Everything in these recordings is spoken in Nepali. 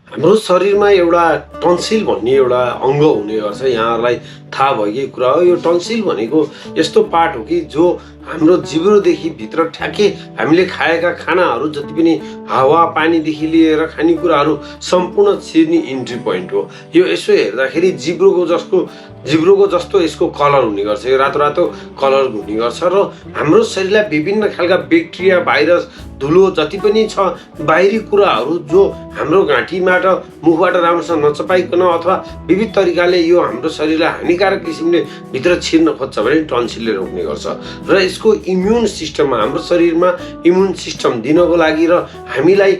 हाम्रो शरीरमा एउटा टन्सिल भन्ने एउटा अङ्ग हुने गर्छ। यहाँहरूलाई थाहा भएकै कुरा हो। यो टन्सिल भनेको यस्तो पार्ट हो कि जो हाम्रो जिब्रोदेखि भित्र ठ्याक्कै हामीले खाएका खानाहरू जति पनि हावा पानीदेखि लिएर खानेकुराहरू सम्पूर्ण छिर्ने इन्ट्री पोइन्ट हो यो। यसो हेर्दाखेरि जिब्रोको जस्तो यसको कलर हुने गर्छ। यो रातो रातो कलर हुने गर्छ र हाम्रो शरीरलाई विभिन्न खालका ब्याक्टेरिया भाइरस धुलो जति पनि छ बाहिरी कुराहरू जो हाम्रो घाँटीबाट मुखबाट राम्रोसँग नचपाइकन अथवा विविध तरिकाले यो हाम्रो शरीरलाई हानिकारक किसिमले भित्र छिर्न खोज्छ भने टन्सिलले रोक्ने गर्छ। र यसको इम्युन सिस्टममा हाम्रो शरीरमा इम्युन सिस्टम दिनको लागि र हामीलाई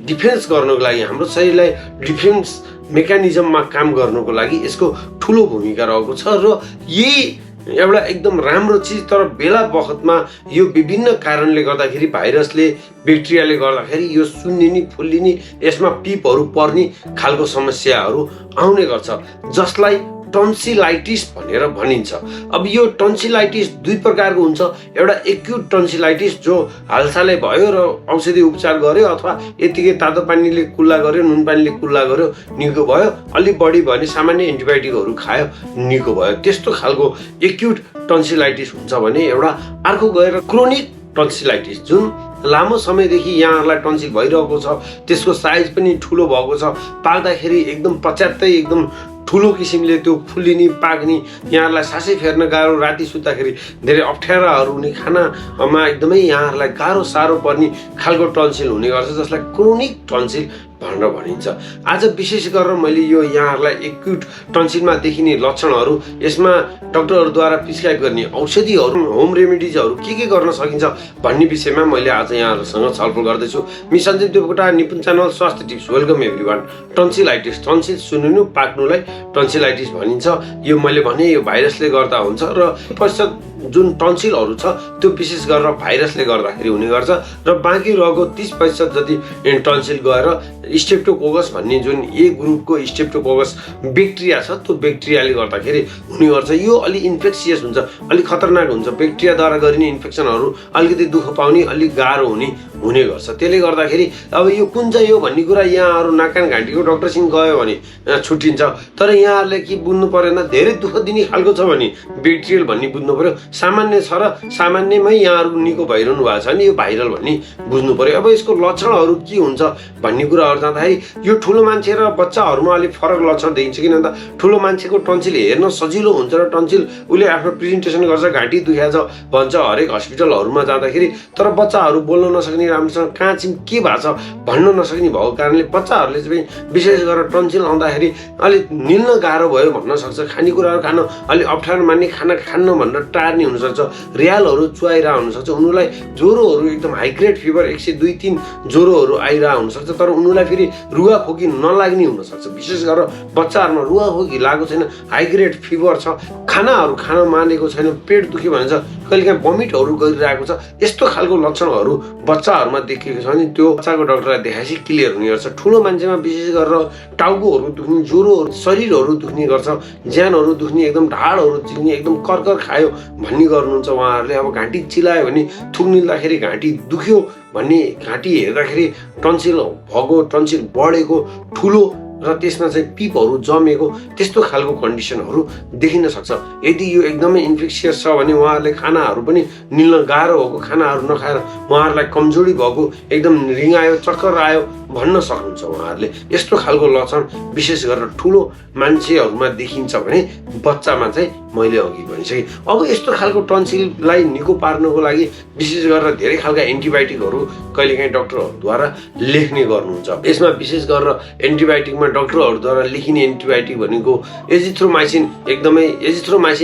डिफेन्स गर्नको लागि हाम्रो शरीरलाई डिफेन्स मेकानिजममा काम गर्नको लागि यसको ठुलो भूमिका रहेको छ। र यही एउटा एकदम राम्रो चिज, तर बेला बखतमा यो विभिन्न कारणले गर्दाखेरि भाइरसले ब्याक्टेरियाले गर्दाखेरि यो सुन्निने फुल्लिने यसमा पिपहरू पर्ने खालको समस्याहरू आउने गर्छ जसलाई टन्सिलाइटिस भनेर भनिन्छ। अब यो टन्सिलाइटिस दुई प्रकारको हुन्छ। एउटा एक्युट टन्सिलाइटिस जो हालसालै भयो र औषधि उपचार गर्यो अथवा यतिकै तातो पानीले कुल्ला गर्यो नुन पानीले कुल्ला गर्यो निको भयो, अलिक बढी भयो भने सामान्य एन्टिबायोटिकहरू खायो निको भयो, त्यस्तो खालको एक्युट टन्सिलाइटिस हुन्छ भने एउटा अर्को गएर क्रोनिक टन्सिलाइटिस जुन लामो समयदेखि यहाँहरूलाई टन्सिल भइरहेको छ, त्यसको साइज पनि ठुलो भएको छ, पाक्दाखेरि एकदम पच्यात्तै एकदम ठुलो किसिमले त्यो फुल्लिने पाक्ने, यहाँहरूलाई सासै फेर्न गाह्रो, राति सुत्दाखेरि धेरै अप्ठ्याराहरू हुने, खानामा एकदमै यहाँहरूलाई गाह्रो साह्रो पर्ने खालको टन्सिल हुने गर्छ जसलाई क्रोनिक टन्सिल भनेर भनिन्छ। आज विशेष गरेर मैले यो यहाँहरूलाई एक्युट टन्सिलमा देखिने लक्षणहरू, यसमा डाक्टरहरूद्वारा प्रिस्क्राइब गर्ने औषधिहरू, होम रेमेडिजहरू के गर्न सकिन्छ भन्ने विषयमा मैले आज यहाँहरूसँग छलफल गर्दैछु। मि सञ्जीव देवकोटा, निपुण च्यानल स्वास्थ्य tips. Welcome everyone. Tonsillitis, tonsil सुन्नु पाक्नुलाई टन्सिलाइटिस भनिन्छ। यो मैले भने यो भाइरसले गर्दा हुन्छ र पश्चात जुन टन्सिलहरू छ त्यो विशेष गरेर भाइरसले गर्दाखेरि हुने गर्छ र बाँकी रहेको 30% जति टन्सिल गएर स्ट्रेप्टोकोकस भन्ने जुन ए ग्रुपको स्ट्रेप्टोकोकस ब्याक्टेरिया छ त्यो ब्याक्टेरियाले गर्दाखेरि हुने गर्छ। यो अलि इन्फेक्सियस हुन्छ, अलिक खतरनाक हुन्छ। ब्याक्टेरियाद्वारा गरिने इन्फेक्सनहरू अलिकति दुःख पाउने, अलिक गाह्रो हुने गर्छ। त्यसले गर्दाखेरि अब यो कुन चाहिँ हो भन्ने कुरा यहाँहरू नाकान घाँटीको डक्टरसँग गयो भने छुट्टिन्छ। तर यहाँहरूले के बुझ्नु परेन, धेरै दुःख दिने खालको छ भने ब्याक्टेरियल भन्ने बुझ्नु पर्यो। सामान्य छ र सामान्यमै यहाँहरू निको भइरहनु भएको छ भने यो भाइरल भन्ने बुझ्नु पर्यो। अब यसको लक्षणहरू के हुन्छ भन्ने कुराहरू जाँदाखेरि यो ठुलो मान्छे र बच्चाहरूमा अलिक फरक लक्षण देखिन्छ। किन भन्दा ठुलो मान्छेको टन्सिल हेर्न सजिलो हुन्छ र टन्सिल उसले आफ्नो प्रेजेन्टेसन गर्छ, घाँटी दुखेछ भन्छ हरेक हस्पिटलहरूमा जाँदाखेरि। तर बच्चाहरू बोल्न नसक्ने, राम्रोसँग कहाँ चाहिँ के भएको छ भन्न नसक्ने भएको कारणले बच्चाहरूले चाहिँ विशेष गरेर टन्सिल आउँदाखेरि अलिक निल्न गाह्रो भयो भन्न सक्छ, खानेकुराहरू खान अलिक अप्ठ्यारो मान्ने, खाना खान्न भनेर टार्ने हुनसक्छ, रियालहरू चुहाइरहेको हुनसक्छ, उनीहरूलाई ज्वरोहरू एकदम हाई ग्रेड फिभर 102-3 ज्वरोहरू आइरहेको हुनसक्छ। तर उनीहरूलाई फेरि रुगाखोकी नलाग्ने हुनसक्छ। विशेष गरेर बच्चाहरूमा रुगाखोकी लागेको छैन, हाई ग्रेड फिभर छ, खानाहरू खान मानेको छैन, पेट दुख्यो भने छ, कहिलेकाहीँ भमिटहरू गरिरहेको छ, यस्तो खालको लक्षणहरू बच्चाहरूमा देखिएको छ भने त्यो बच्चाको डक्टरलाई देखाएपछि क्लियर हुने गर्छ। ठुलो मान्छेमा विशेष गरेर टाउकोहरू दुख्ने, ज्वरोहरू, शरीरहरू दुख्ने गर्छ, ज्यानहरू दुख्ने, एकदम ढाडहरू चिक्ने, एकदम कर्कर खायो भन्ने गर्नुहुन्छ उहाँहरूले। अब घाँटी चिलायो भने, थुक निल्दाखेरि घाँटी दुख्यो भन्ने, घाँटी हेर्दाखेरि टन्सिल भएको, टन्सिल बढेको ठुलो र त्यसमा चाहिँ पिपहरू जमेको, त्यस्तो खालको कन्डिसनहरू देखिन सक्छ। यदि यो एकदमै इन्फेक्सियस छ भने उहाँहरूले खानाहरू पनि निल्न गाह्रो भएको, खानाहरू नखाएर उहाँहरूलाई कमजोरी भएको, एकदम रिङायो, चक्कर आयो भन्न सक्नुहुन्छ उहाँहरूले। यस्तो खालको लक्षण विशेष गरेर ठुलो मान्छेहरूमा देखिन्छ भने बच्चामा चाहिँ मैले अघि भनिसकेँ। अब यस्तो खालको टन्सिललाई निको पार्नको लागि विशेष गरेर धेरै खालका एन्टिबायोटिकहरू कहिलेकाहीँ डक्टरहरूद्वारा लेख्ने गर्नुहुन्छ। यसमा विशेष गरेर एन्टिबायोटिकमा डक्टरहरूद्वारा लेखिने एन्टिबायोटिक भनेको एजिथ्रोमाइसिन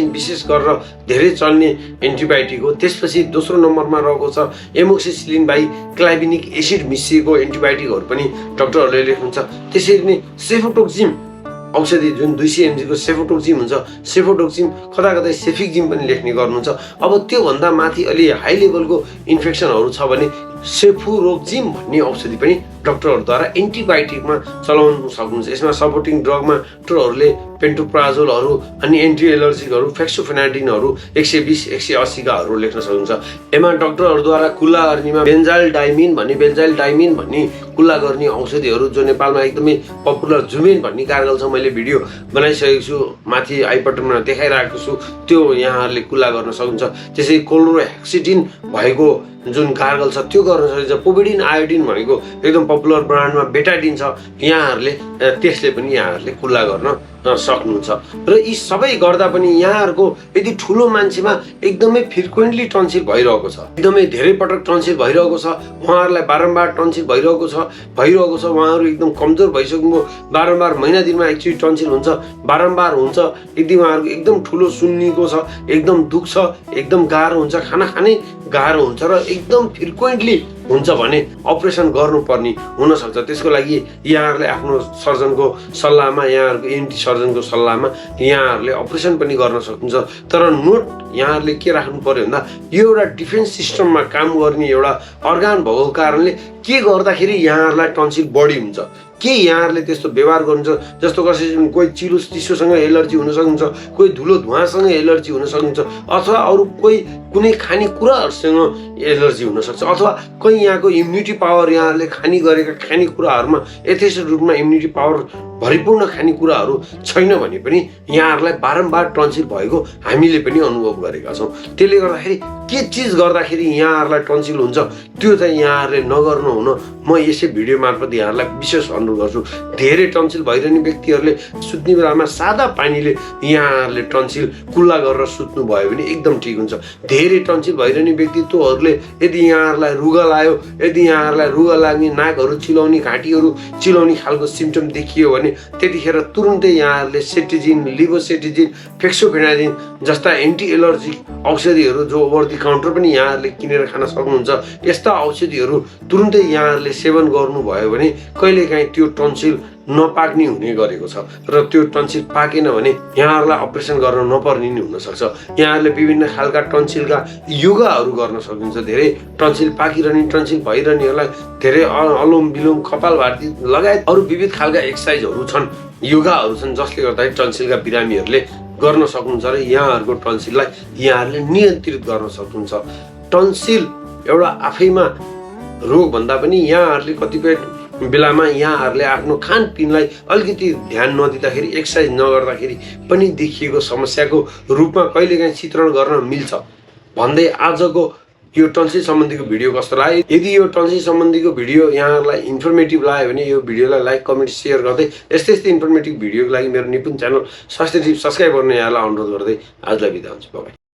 विशेष गरेर धेरै चल्ने एन्टिबायोटिक हो। त्यसपछि दोस्रो नम्बरमा रहेको छ एमोक्सिसिलिन बाई क्लाइभिनिक एसिड मिसिएको एन्टिबायोटिकहरू पनि डक्टरहरूले लेख्नुहुन्छ। त्यसरी नै सेफोटोक्सिम औषधि जुन 200 mg को सेफोटोक्सिम हुन्छ, सेफोटोक्सिम कता कतै सेफिक्जिम पनि लेख्ने गर्नुहुन्छ। अब त्योभन्दा माथि अलि हाई लेभलको इन्फेक्सनहरू छ भने सेफुरोक्जिम भन्ने औषधि पनि डाक्टरहरूद्वारा एन्टिबायोटिकमा चलाउन सक्नुहुन्छ। यसमा सपोर्टिङ ड्रगमा डक्टरहरूले पेन्टोप्राजोलहरू अनि एन्टी एलर्जिकहरू फेक्सोफेनाडिनहरू 120 180 काहरू लेख्न सक्नुहुन्छ। एमा डाक्टरहरूद्वारा कुल्ला गर्नेमा बेन्जाइल डाइमिन भन्ने कुल्ला गर्ने औषधिहरू जो नेपालमा एकदमै पपुलर जुमेन भन्ने कारगल छ, मैले भिडियो बनाइसकेको छु, माथि आई बटनमा देखाइरहेको छु, त्यो यहाँहरूले कुल्ला गर्न सक्नुहुन्छ। त्यसै क्लोरोहेक्सिडिन भएको जुन गार्गल छ त्यो गर्न सकिन्छ। पोभिडिन आयोडिन भनेको एकदम पपुलर ब्रान्डमा बेटाडिन छ, यहाँहरूले त्यसले पनि यहाँहरूले कुल्ला गर्न सक्नुहुन्छ। र यी सबै गर्दा पनि यहाँहरूको यदि ठुलो मान्छेमा एकदमै फ्रिक्वेन्टली टन्सिल भइरहेको छ, एकदमै धेरै पटक टन्सिल भइरहेको छ, उहाँहरूलाई बारम्बार टन्सिल भइरहेको छ, उहाँहरू एकदम कमजोर भइसक्नुभयो, बारम्बार महिना दिनमा एकचोटि टन्सिल हुन्छ, बारम्बार हुन्छ, यदि उहाँहरूको एकदम ठुलो सुन्नीको छ, एकदम दुख्छ, एकदम गाह्रो हुन्छ, खाना खानै गाह्रो हुन्छ र एकदम फ्रिक्वेन्टली हुन्छ भने अपरेसन गर्नुपर्ने हुनसक्छ। त्यसको लागि यहाँहरूले आफ्नो सर्जनको सल्लाहमा, यहाँहरूको एन्टी सर्जनको सल्लाहमा यहाँहरूले अपरेसन पनि गर्न सक्नुहुन्छ। तर नोट यहाँहरूले के राख्नु पर्यो भन्दा यो एउटा डिफेन्स सिस्टममा काम गर्ने एउटा अर्गान भएको कारणले के गर्दाखेरि यहाँहरूलाई टन्सिल बढी हुन्छ, के यहाँहरूले त्यस्तो व्यवहार गर्नुहुन्छ, जस्तो कसै कोही चिलो चिसोसँग एलर्जी हुन सक्नुहुन्छ, कोही धुलो धुवाँसँग एलर्जी हुन सक्नुहुन्छ, अथवा अरू कोही कुनै खानेकुराहरूसँग एलर्जी हुनसक्छ, अथवा कोही यहाँको इम्युनिटी पावर यहाँहरूले गरेका खानेकुराहरूमा यथेष्ट रूपमा इम्युनिटी पावर भरिपूर्ण खानेकुराहरू छैन भने पनि यहाँहरूलाई बारम्बार टन्सिल भएको हामीले पनि अनुभव गरेका छौँ। त्यसले गर्दाखेरि के चिज गर्दाखेरि यहाँहरूलाई टन्सिल हुन्छ त्यो चाहिँ यहाँहरूले नगर्नु हुन म यसै भिडियो मार्फत यहाँहरूलाई विशेष अनुरोध गर्छु। धेरै टन्सिल भइरहने व्यक्तिहरूले सुत्ने बेलामा सादा पानीले यहाँहरूले टन्सिल कुल्ला गरेर सुत्नु भयो भने एकदम ठिक हुन्छ। धेरै टन्सिल भइरहने व्यक्तित्वहरूले यदि यहाँहरूलाई रुगा लाग्यो, यदि यहाँहरूलाई रुगा लाग्ने, नाकहरू चिलाउने, घाँटीहरू चिलाउने खालको सिम्टम देखियो भने त्यतिखेर तुरुन्तै यहाँहरूले सेटिजिन, लिभोसेटिजिन, फेक्सोफेनाडिन जस्ता एन्टी एलर्जिक औषधिहरू जो ओभर द काउन्टर पनि यहाँहरूले किनेर खान सक्नुहुन्छ, यस्ता औषधिहरू तुरुन्तै यहाँहरूले सेवन गर्नुभयो भने कहिलेकाहीँ त्यो टन्सिल नपाक्ने हुने गरेको छ र त्यो टन्सिल पाकेन भने यहाँहरूलाई अपरेसन गर्न नपर्ने नै हुनसक्छ। यहाँहरूले विभिन्न खालका टन्सिलका योगाहरू गर्न सक्नुहुन्छ। धेरै टन्सिल पाकिरहने, टन्सिल भइरहनेहरूलाई धेरै अनुलोम विलोम, कपालभाती लगायत अरू विविध खालका एक्सर्साइजहरू छन्, योगाहरू छन्, जसले गर्दाखेरि टन्सिलका बिरामीहरूले गर्न सक्नुहुन्छ र यहाँहरूको टन्सिललाई यहाँहरूले नियन्त्रित गर्न सक्नुहुन्छ। टन्सिल एउटा आफैमा रोग भन्दा पनि यहाँहरूले कतिपय बेलामा यहाँहरूले आफ्नो खानपिनलाई अलिकति ध्यान नदिँदाखेरि, एक्सर्साइज नगर्दाखेरि पनि देखिएको समस्याको रूपमा कहिलेकाहीँ चित्रण गर्न मिल्छ भन्दै आजको यो टन्सिल सम्बन्धीको भिडियो कस्तो लाग्यो? यदि यो टन्सिल सम्बन्धीको भिडियो यहाँहरूलाई इन्फर्मेटिभ लाग्यो भने यो भिडियोलाई लाइक, कमेन्ट, सेयर गर्दै यस्तै इन्फर्मेटिभ भिडियोको लागि मेरो निपुण च्यानल स्वास्थ्य टिप्स सब्सक्राइब गर्न यहाँलाई अनुरोध गर्दै आजलाई बिदा हुन्छु। बाइ।